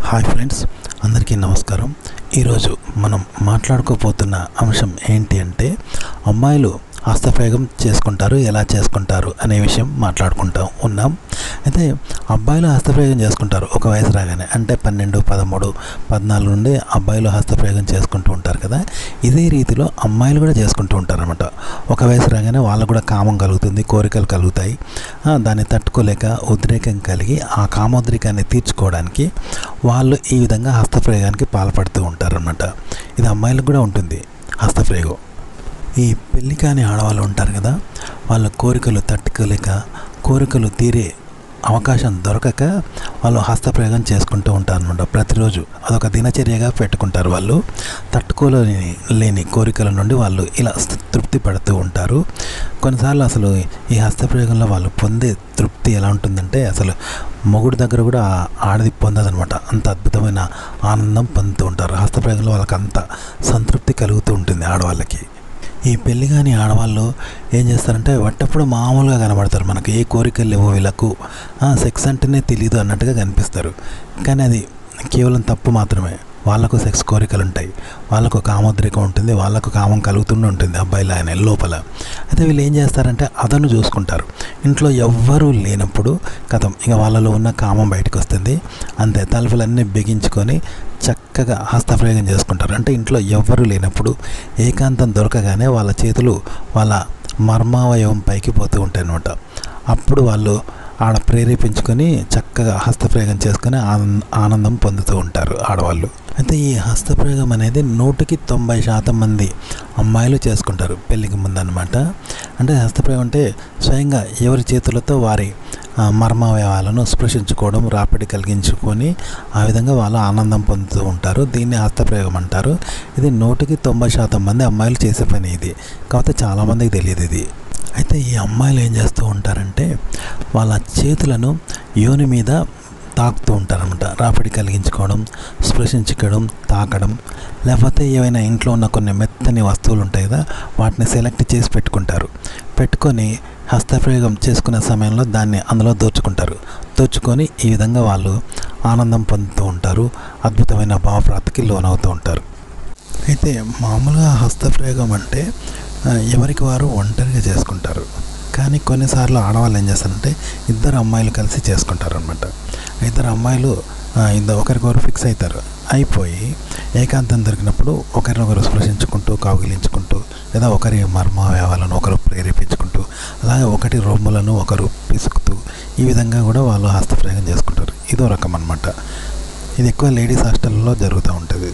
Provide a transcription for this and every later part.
Hi friends, అందరికీ నమస్కారం. ఈరోజు మనం మాట్లాడుకోబోతున్న అంశం ఏంటి అంటే అమ్మాయిలు హస్తప్రయోగం చేసుకుంటారు, ఎలా చేసుకుంటారు అనే విషయం మాట్లాడుకుంటూ ఉన్నాం. అయితే అబ్బాయిలు హస్తప్రయోగం చేసుకుంటారు ఒక వయసు రాగానే, అంటే 12, 13, 14 నుండి అబ్బాయిలు హస్తప్రయోగం చేసుకుంటూ ఉంటారు కదా. ఇదే రీతిలో అమ్మాయిలు కూడా చేసుకుంటూ ఉంటారు అనమాట. ఒక వయసు రాగానే వాళ్ళకు కూడా కామం కలుగుతుంది, కోరికలు కలుగుతాయి. దాన్ని తట్టుకోలేక ఉద్రేకం కలిగి ఆ కామోద్రేకాన్ని తీర్చుకోవడానికి వాళ్ళు ఈ విధంగా హస్తప్రయోగానికి పాల్పడుతూ ఉంటారన్నమాట. ఇది అమ్మాయిలకు కూడా ఉంటుంది హస్తప్రయోగం. ఈ పెళ్లి కాని ఆడవాళ్ళు ఉంటారు కదా, వాళ్ళ కోరికలు తట్టుకోలేక, కోరికలు తీరే అవకాశం దొరకక వాళ్ళు హస్తప్రయోగం చేసుకుంటూ ఉంటారు అనమాట. ప్రతిరోజు అదొక దినచర్యగా పెట్టుకుంటారు. వాళ్ళు తట్టుకోలేని కోరికల నుండి వాళ్ళు ఇలా తృప్తి పడుతూ ఉంటారు. కొన్నిసార్లు అసలు ఈ హస్తప్రయోగంలో వాళ్ళు పొందే తృప్తి ఎలా ఉంటుందంటే అసలు మొగుడు దగ్గర కూడా ఆడది పొందదనమాట. అంత అద్భుతమైన ఆనందం పొందుతూ ఉంటారు. హస్తప్రయోగంలో వాళ్ళకి అంత సంతృప్తి కలుగుతూ ఉంటుంది ఆడవాళ్ళకి. ఈ పెళ్లి కాని ఆడవాళ్ళు ఏం చేస్తారంటే వట్టప్పుడు మామూలుగా కనబడతారు. మనకు ఏ కోరికలు లేవో, వీళ్ళకు సెక్స్ అంటేనే తెలియదు అన్నట్టుగా కనిపిస్తారు. కానీ అది కేవలం తప్పు మాత్రమే. వాళ్ళకు సెక్స్ కోరికలు ఉంటాయి, వాళ్ళకు కామోద్రేకం ఉంటుంది, వాళ్ళకు కామం కలుగుతూనే ఉంటుంది అబ్బాయిలు ఆయన లోపల. అయితే వీళ్ళు ఏం చేస్తారంటే అదను చూసుకుంటారు. ఇంట్లో ఎవ్వరూ లేనప్పుడు కథం ఇక వాళ్ళలో ఉన్న కామం బయటకు వస్తుంది. అంతే, తలుపులన్నీ బిగించుకొని చక్కగా హస్తప్రయోగం చేసుకుంటారు. అంటే ఇంట్లో ఎవ్వరూ లేనప్పుడు ఏకాంతం దొరకగానే వాళ్ళ చేతులు వాళ్ళ మర్మావయవం పైకి పోతూ ఉంటాయి అన్నమాట. అప్పుడు వాళ్ళు ఆడ ప్రేరేపించుకొని చక్కగా హస్తప్రయోగం చేసుకొని ఆనందం పొందుతూ ఉంటారు ఆడవాళ్ళు. అయితే ఈ హస్తప్రయోగం అనేది 100% మంది అమ్మాయిలు చేసుకుంటారు పెళ్ళికి ముందు అనమాట. అంటే హస్తప్రయోగం అంటే స్వయంగా ఎవరి చేతులతో వారి మర్మావయవాలను స్పృశించుకోవడం, రాపిడి కలిగించుకొని ఆ విధంగా వాళ్ళు ఆనందం పొందుతూ ఉంటారు. దీన్ని హస్తప్రయోగం అంటారు. ఇది 100% మంది అమ్మాయిలు చేసే పని ఇది. కాకపోతే చాలామందికి తెలియదు ఇది. అయితే ఈ అమ్మాయిలు ఏం చేస్తూ ఉంటారంటే వాళ్ళ చేతులను యోని మీద తాకుతూ ఉంటారనమాట. రాపిడి కలిగించుకోవడం, స్పృశించుకోవడం, తాకడం, లేకపోతే ఏవైనా ఇంట్లో ఉన్న కొన్ని మెత్తని వస్తువులు ఉంటాయి కదా, వాటిని సెలెక్ట్ చేసి పెట్టుకొని హస్తప్రయోగం చేసుకునే సమయంలో దాన్ని అందులో దోచుకొని ఈ విధంగా వాళ్ళు ఆనందం పొందుతూ ఉంటారు. అద్భుతమైన భావప్రాప్తికి లోనవుతూ ఉంటారు. అయితే మామూలుగా హస్తప్రయోగం అంటే ఎవరికి వారు ఒంటరిగా చేసుకుంటారు. కానీ కొన్నిసార్లు ఆడవాళ్ళు ఏం చేస్తారంటే ఇద్దరు అమ్మాయిలు కలిసి చేసుకుంటారు అనమాట. ఇద్దరు అమ్మాయిలు ఒకరికొకరు ఫిక్స్ అయిపోయి ఏకాంతం దొరికినప్పుడు ఒకరినొకరు స్పృశించుకుంటూ, కౌగిలించుకుంటూ, లేదా ఒకరి మర్మావయవాలను ఒకరు ప్రేరేపించుకుంటూ, అలాగే ఒకటి రొమ్ములను ఒకరు పిసుకుతూ ఈ విధంగా కూడా వాళ్ళు హస్తప్రయోగం చేసుకుంటారు. ఇదో రకం అనమాట. ఇది ఎక్కువ లేడీస్ హాస్టల్లో జరుగుతూ ఉంటుంది.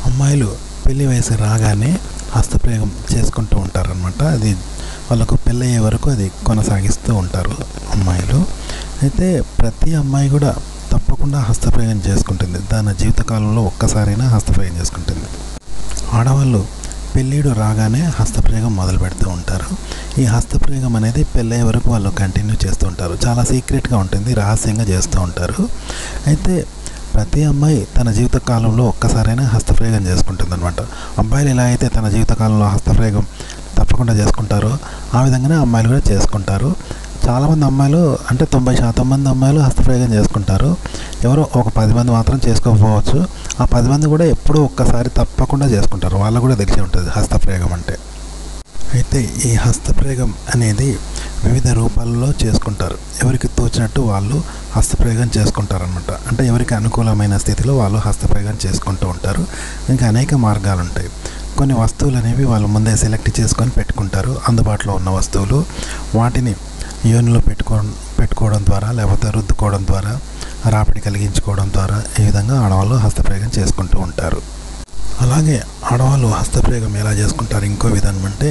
అమ్మాయిలు పెళ్లి వయసు రాగానే హస్తప్రయోగం చేసుకుంటూ ఉంటారనమాట. అది వాళ్ళకు పెళ్ళయ్యే వరకు అది కొనసాగిస్తూ ఉంటారు అమ్మాయిలు. అయితే ప్రతి అమ్మాయి కూడా తప్పకుండా హస్తప్రయోగం చేసుకుంటుంది. తన జీవితకాలంలో ఒక్కసారైనా హస్తప్రయోగం చేసుకుంటుంది. ఆడవాళ్ళు పెళ్ళిడు రాగానే హస్తప్రయోగం మొదలు పెడుతూ ఉంటారు. ఈ హస్తప్రయోగం అనేది పెళ్ళయ్యే వరకు వాళ్ళు కంటిన్యూ చేస్తూ ఉంటారు. చాలా సీక్రెట్గా ఉంటుంది, రహస్యంగా చేస్తూ ఉంటారు. అయితే ప్రతి అమ్మాయి తన జీవితకాలంలో ఒక్కసారైనా హస్తప్రయోగం చేసుకుంటుంది అనమాట. అబ్బాయిలు ఎలా అయితే తన జీవితకాలంలో హస్తప్రయోగం తప్పకుండా చేసుకుంటారో ఆ విధంగానే అమ్మాయిలు కూడా చేసుకుంటారు. చాలామంది అమ్మాయిలు, అంటే 90% మంది అమ్మాయిలు హస్తప్రయోగం చేసుకుంటారు. ఎవరో ఒక 10 మంది మాత్రం చేసుకోకపోవచ్చు. ఆ 10 మంది కూడా ఎప్పుడూ ఒక్కసారి తప్పకుండా చేసుకుంటారు. వాళ్ళకు కూడా తెలిసి ఉంటుంది హస్తప్రయోగం అంటే. అయితే ఈ హస్తప్రయోగం అనేది వివిధ రూపాల్లో చేసుకుంటారు. ఎవరికి తోచినట్టు వాళ్ళు హస్తప్రయోగం చేసుకుంటారు అనమాట. అంటే ఎవరికి అనుకూలమైన స్థితిలో వాళ్ళు హస్తప్రయోగం చేసుకుంటూ ఉంటారు. ఇంకా అనేక మార్గాలు ఉంటాయి. కొన్ని వస్తువులు అనేవి వాళ్ళు ముందే సెలెక్ట్ చేసుకొని పెట్టుకుంటారు. అందుబాటులో ఉన్న వస్తువులు వాటిని యోనిలో పెట్టుకోవడం ద్వారా, లేకపోతే రుద్దుకోవడం ద్వారా, రాపిడి కలిగించుకోవడం ద్వారా ఈ విధంగా ఆడవాళ్ళు హస్తప్రయోగం చేసుకుంటూ ఉంటారు. అలాగే ఆడవాళ్ళు హస్తప్రయోగం ఎలా చేసుకుంటారు ఇంకో విధానం అంటే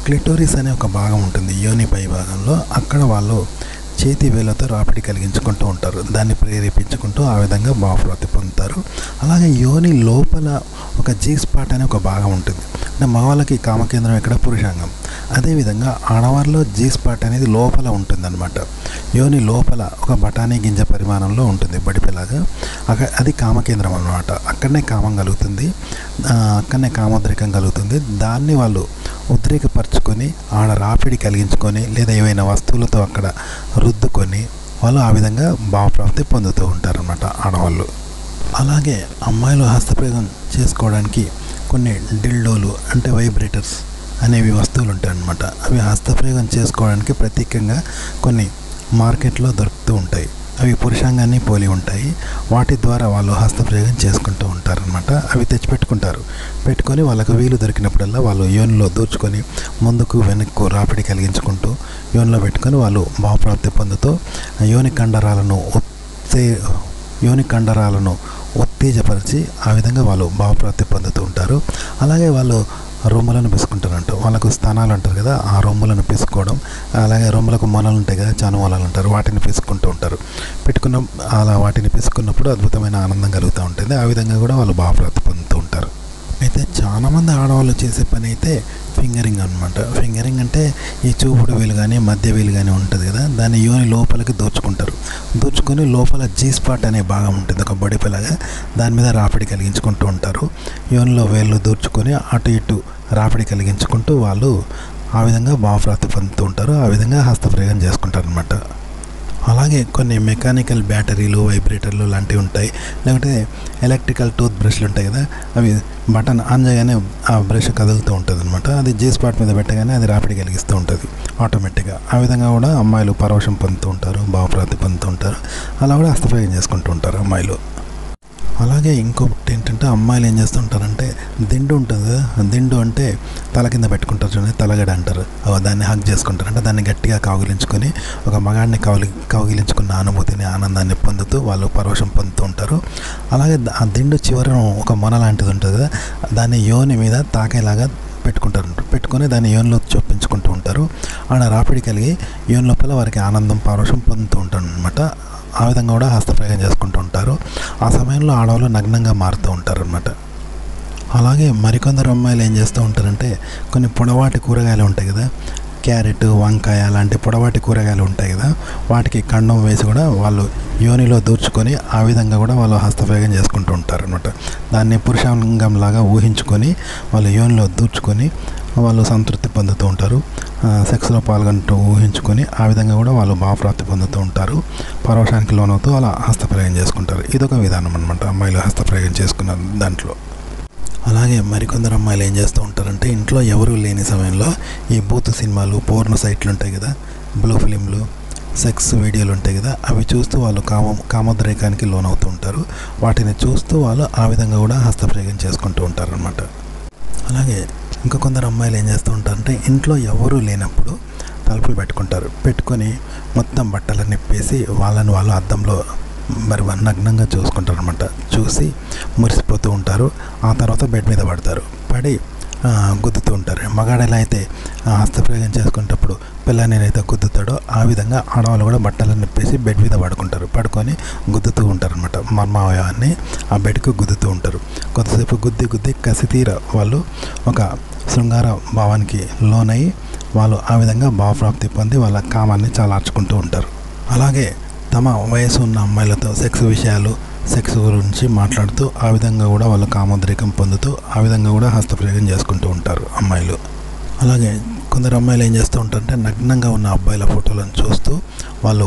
క్లిటోరిస్ అనే ఒక భాగం ఉంటుంది యోని పై భాగంలో. అక్కడ వాళ్ళు చేతి వేలతో రాపిడి కలిగించుకుంటూ ఉంటారు. దాన్ని ప్రేరేపించుకుంటూ ఆ విధంగా భావప్రాప్తి పొందుతారు. అలాగే యోని లోపల ఒక జీ స్పాట్ అనే ఒక భాగం ఉంటుంది. అంటే మగవాళ్ళకి కామకేంద్రం ఇక్కడ పురుషాంగం. అదేవిధంగా ఆడవారిలో జీ స్పాట్ అనేది లోపల ఉంటుందన్నమాట. యోని లోపల ఒక బఠానీ గింజ పరిమాణంలో ఉంటుంది, బడిపెలాగా. అది కామకేంద్రం అన్నమాట. అక్కడనే కామం కలుగుతుంది, అక్కడనే కామోద్రేకం కలుగుతుంది. దాన్ని వాళ్ళు ఉద్రేకపరుచుకొని ఆడ రాపిడి కలిగించుకొని, లేదా ఏవైనా వస్తువులతో అక్కడ రుద్దుకొని వాళ్ళు ఆ విధంగా భావప్రాప్తి పొందుతూ ఉంటారన్నమాట ఆడవాళ్ళు. అలాగే అమ్మాయిలు హస్తప్రయోగం చేసుకోవడానికి కొన్ని డిల్డోలు అంటే వైబ్రేటర్స్ అనేవి వస్తువులు ఉంటాయన్నమాట. అవి హస్తప్రయోగం చేసుకోవడానికి ప్రత్యేకంగా కొన్ని మార్కెట్లో దొరుకుతూ ఉంటాయి. అవి పురుషాంగాన్ని పోలి ఉంటాయి. వాటి ద్వారా వాళ్ళు హస్తప్రయోగం చేసుకుంటూ ఉంటారనమాట. అవి తెచ్చిపెట్టుకుంటారు. పెట్టుకొని వాళ్ళకు వీలు దొరికినప్పుడల్లా వాళ్ళు యోనిలో దూర్చుకొని ముందుకు వెనక్కు రాపిడి కలిగించుకుంటూ యోనిలో పెట్టుకొని వాళ్ళు భావప్రాప్తి పొందుతూ యోని కండరాలను ఉత్తేజపరిచి ఆ విధంగా వాళ్ళు భావప్రాప్తి పొందుతూ ఉంటారు. అలాగే వాళ్ళు రొమ్ములను పిసుకుంటారంట. వాళ్ళకు స్థానాలు అంటారు కదా, ఆ రొమ్ములను పిసుకోవడం, అలాగే రొమ్ములకు మొలలు ఉంటాయి కదా, చనుమొలలు అంటారు, వాటిని పిసుకుంటూ ఉంటారు. అలా వాటిని పిసుకున్నప్పుడు అద్భుతమైన ఆనందం కలుగుతూ ఉంటుంది. ఆ విధంగా కూడా వాళ్ళు భావప్రాప్తి పొందుతూ ఉంటారు. అయితే చాలామంది ఆడవాళ్ళు చేసే పని అయితే ఫింగరింగ్ అనమాట. ఫింగరింగ్ అంటే ఈ చూపుడు వేలు కానీ మధ్య వేలు కానీ ఉంటుంది కదా, దాన్ని యోని లోపలికి దూర్చుకొని లోపల జీ స్పాట్ అనే భాగం ఉంటుంది, ఒక బొడిపలాగా, దాని మీద రాపిడి కలిగించుకుంటూ ఉంటారు. యోనిలో వేళ్ళు దూర్చుకొని అటు ఇటు రాపిడి కలిగించుకుంటూ వాళ్ళు ఆ విధంగా భావప్రాప్తి పొందుతూ ఉంటారు. ఆ విధంగా హస్తప్రయోగం చేసుకుంటారు అనమాట. అలాగే కొన్ని మెకానికల్ బ్యాటరీలు, వైబ్రేటర్లు లాంటివి ఉంటాయి. లేకపోతే ఎలక్ట్రికల్ టూత్ బ్రష్లు ఉంటాయి కదా, అవి బటన్ ఆన్ చేయగానే ఆ బ్రష్ కదులుతూ ఉంటుంది అనమాట. అది జీ స్పాట్ మీద పెట్టగానే అది రాపిడి కలిగిస్తూ ఉంటుంది ఆటోమేటిక్గా. ఆ విధంగా కూడా అమ్మాయిలు పరవశం పొందుతూ ఉంటారు, భావప్రాప్తి పొందుతూ ఉంటారు. అలా కూడా హస్తప్రయోగం చేసుకుంటూ ఉంటారు అమ్మాయిలు. అలాగే ఇంకొకటి ఏంటంటే అమ్మాయిలు ఏం చేస్తుంటారంటే దిండు ఉంటుంది కదా, దిండు అంటే తల కింద పెట్టుకుంటారు చూడండి, తలగడ అంటారు. దాన్ని హగ్ చేసుకుంటారు. అంటే దాన్ని గట్టిగా కౌగిలించుకొని ఒక మగాడిని కౌగిలించుకున్న అనుభూతిని, ఆనందాన్ని పొందుతూ వాళ్ళు పరవశం పొందుతూ ఉంటారు. అలాగే ఆ దిండు చివరన ఒక మొన లాంటిది ఉంటుంది కదా, దాన్ని యోని మీద తాకేలాగా పెట్టుకొని దాన్ని యోనిలో చొప్పించుకుంటూ ఉంటారు. ఆడ రాపిడి కలిగి యోని లోపల వారికి ఆనందం, పరవశం పొందుతూ ఉంటారు అనమాట. ఆ విధంగా కూడా హస్తప్రయోగం చేసుకుంటూ ఉంటారు. ఆ సమయంలో ఆడవాళ్ళు నగ్నంగా మారుతూ ఉంటారు అన్నమాట. అలాగే మరికొందరు అమ్మాయిలు ఏం చేస్తూ ఉంటారంటే కొన్ని పొడవాటి కూరగాయలు ఉంటాయి కదా, క్యారెట్, వంకాయ లాంటి పొడవాటి కూరగాయలు ఉంటాయి కదా, వాటికి కండం వేసి కూడా వాళ్ళు యోనిలో దూర్చుకొని ఆ విధంగా కూడా వాళ్ళు హస్తప్రయోగం చేసుకుంటూ ఉంటారు అన్నమాట. దాన్ని పురుషాంగంలాగా ఊహించుకొని వాళ్ళు యోనిలో దూర్చుకొని వాళ్ళు సంతృప్తి పొందుతూ ఉంటారు. సెక్స్లో పాల్గొంటూ ఊహించుకొని ఆ విధంగా కూడా వాళ్ళు భావప్రాప్తి పొందుతూ ఉంటారు. పరవశానికి లోనవుతూ అలా హస్తప్రయోగం చేసుకుంటారు. ఇదొక విధానం అనమాట అమ్మాయిలు హస్తప్రయోగం చేసుకున్న దాంట్లో. అలాగే మరికొందరు అమ్మాయిలు ఏం చేస్తూ ఉంటారంటే ఇంట్లో ఎవరూ లేని సమయంలో ఈ బూత్ సినిమాలు, పోర్న్ సైట్లు ఉంటాయి కదా, బ్లూ ఫిలింలు, సెక్స్ వీడియోలు ఉంటాయి కదా, అవి చూస్తూ వాళ్ళు కామోద్రేకానికి లోనవుతూ ఉంటారు. వాటిని చూస్తూ వాళ్ళు ఆ విధంగా కూడా హస్తప్రయోగం చేసుకుంటూ ఉంటారు అన్నమాట. అలాగే ఇంకా కొందరు అమ్మాయిలు ఏం చేస్తూ ఉంటారంటే ఇంట్లో ఎవరూ లేనప్పుడు తలుపులు పెట్టుకొని మొత్తం బట్టలన్నీ నిప్పేసి వాళ్ళని వాళ్ళు అద్దంలో నగ్నంగా చూసుకుంటారు అనమాట. చూసి మురిసిపోతూ ఉంటారు. ఆ తర్వాత బెడ్ మీద పడి గుద్దుతూ ఉంటారు. మగాడు ఎలా అయితే హస్తప్రయోగం చేసుకునేటప్పుడు పిల్లని అయితే గుద్దుతాడో ఆ విధంగా ఆడవాళ్ళు కూడా బట్టలను నిప్పేసి బెడ్ మీద పడుకొని గుద్దుతూ ఉంటారు అనమాట. మర్మావయాన్ని ఆ బెడ్కు గుద్దుతూ ఉంటారు. కొద్దిసేపు గుద్ది కసితీర వాళ్ళు ఒక శృంగార భావానికి లోనయ్యి వాళ్ళు ఆ విధంగా భావప్రాప్తి పొంది వాళ్ళ కామాన్ని చాలార్చుకుంటూ ఉంటారు. అలాగే తమ వయసు ఉన్న అమ్మాయిలతో సెక్స్ గురించి మాట్లాడుతూ ఆ విధంగా కూడా వాళ్ళు కామోద్రేకం పొందుతూ ఆ విధంగా కూడా హస్తప్రయోగం చేసుకుంటూ ఉంటారు అమ్మాయిలు. అలాగే కొందరు అమ్మాయిలు ఏం చేస్తూ ఉంటారంటే నగ్నంగా ఉన్న అబ్బాయిల ఫోటోలను చూస్తూ వాళ్ళు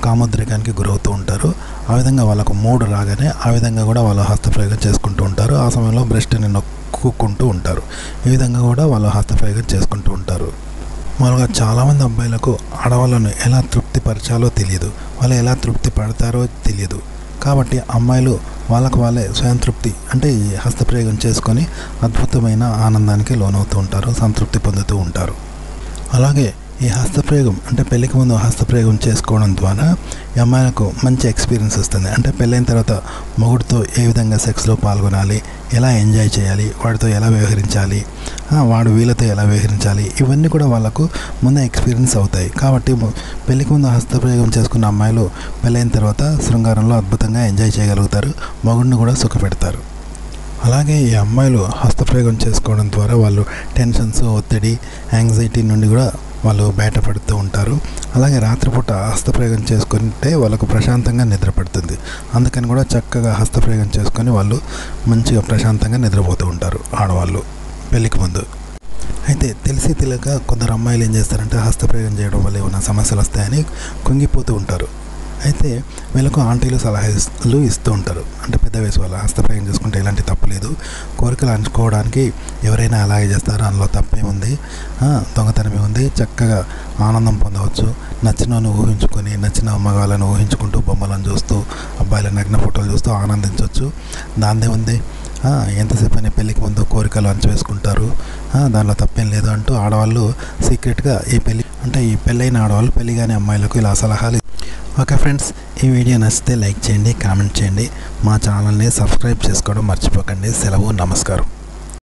కామోద్రేకానికి గురవుతూ ఉంటారు. ఆ విధంగా వాళ్ళకు మూడు రాగానే ఆ విధంగా కూడా వాళ్ళు హస్తప్రయోగం చేసుకుంటూ ఉంటారు. ఆ సమయంలో బ్రెస్ట్ని నొక్కుంటూ ఉంటారు. ఈ విధంగా కూడా వాళ్ళు హస్తప్రయోగం చేసుకుంటూ ఉంటారు. మామూలుగా చాలామంది అబ్బాయిలకు ఆడవాళ్ళను ఎలా తృప్తిపరచాలో తెలియదు, వాళ్ళు ఎలా తృప్తి పడతారో తెలియదు. కాబట్టి అమ్మాయిలు వాళ్ళే స్వయం తృప్తి అంటే ఈ హస్తప్రయోగం చేసుకొని అద్భుతమైన ఆనందానికి లోనవుతూ ఉంటారు, సంతృప్తి పొందుతూ ఉంటారు. అలాగే ఈ హస్తప్రయోగం అంటే పెళ్ళికి ముందు హస్తప్రయోగం చేసుకోవడం ద్వారా ఈ అమ్మాయిలకు మంచి ఎక్స్పీరియన్స్ వస్తుంది. అంటే పెళ్ళైన తర్వాత మొగుడితో ఏ విధంగా సెక్స్లో పాల్గొనాలి, ఎలా ఎంజాయ్ చేయాలి, వాడితో ఎలా వ్యవహరించాలి, వాడు వీళ్ళతో ఎలా వ్యవహరించాలి, ఇవన్నీ కూడా వాళ్ళకు ముందే ఎక్స్పీరియన్స్ అవుతాయి. కాబట్టి పెళ్ళికి ముందు హస్తప్రయోగం చేసుకున్న అమ్మాయిలు పెళ్ళైన తర్వాత శృంగారంలో అద్భుతంగా ఎంజాయ్ చేయగలుగుతారు, మొగుడిని కూడా సుఖపెడతారు. అలాగే ఈ అమ్మాయిలు హస్తప్రయోగం చేసుకోవడం ద్వారా వాళ్ళు టెన్షన్స్, ఒత్తిడి, యాంగ్జైటీ నుండి కూడా వాళ్ళు బయటపడుతూ ఉంటారు. అలాగే రాత్రిపూట హస్తప్రయోగం చేసుకుంటే వాళ్ళకు ప్రశాంతంగా నిద్ర పడుతుంది. అందుకని కూడా చక్కగా హస్తప్రయోగం చేసుకొని వాళ్ళు మంచిగా ప్రశాంతంగా నిద్రపోతూ ఉంటారు ఆడవాళ్ళు పెళ్ళికి ముందు. అయితే తెలియక కొందరు అమ్మాయిలు ఏం చేస్తారంటే హస్తప్రయోగం చేయడం వల్ల ఏమైనా సమస్యలు వస్తాయని కుంగిపోతూ ఉంటారు. అయితే వీళ్ళకు ఆంటీలు సలహాలు ఇస్తూ ఉంటారు. అంటే పెద్ద వయసు వాళ్ళు హస్తప్రయోగం చేసుకుంటే ఎలాంటి తప్పు లేదు, కోరికలు అంచుకోవడానికి ఎవరైనా అలాగే చేస్తారు, అందులో తప్పేముంది, దొంగతనమే ఉంది, చక్కగా ఆనందం పొందవచ్చు, నచ్చినను ఊహించుకొని నచ్చిన మగవాళ్ళను ఊహించుకుంటూ బొమ్మలను చూస్తూ అబ్బాయిల నగ్న ఫోటోలు చూస్తూ ఆనందించవచ్చు, దాందే ఉంది, ఎంతసేపు అని పెళ్ళికి ముందు కోరికలు అంచవేసుకుంటారు, దానిలో తప్పేం లేదు అంటూ ఆడవాళ్ళు సీక్రెట్గా ఈ పెళ్ళైన ఆడవాళ్ళు పెళ్ళి కాని అమ్మాయిలకు ఇలా సలహాలు. ఓకే ఫ్రెండ్స్, ఈ వీడియో నచ్చితే లైక్ చేయండి, కామెంట్ చేయండి, మా ఛానల్ని సబ్స్క్రైబ్ చేసుకోవడం మర్చిపోకండి. సెలవు, నమస్కారం.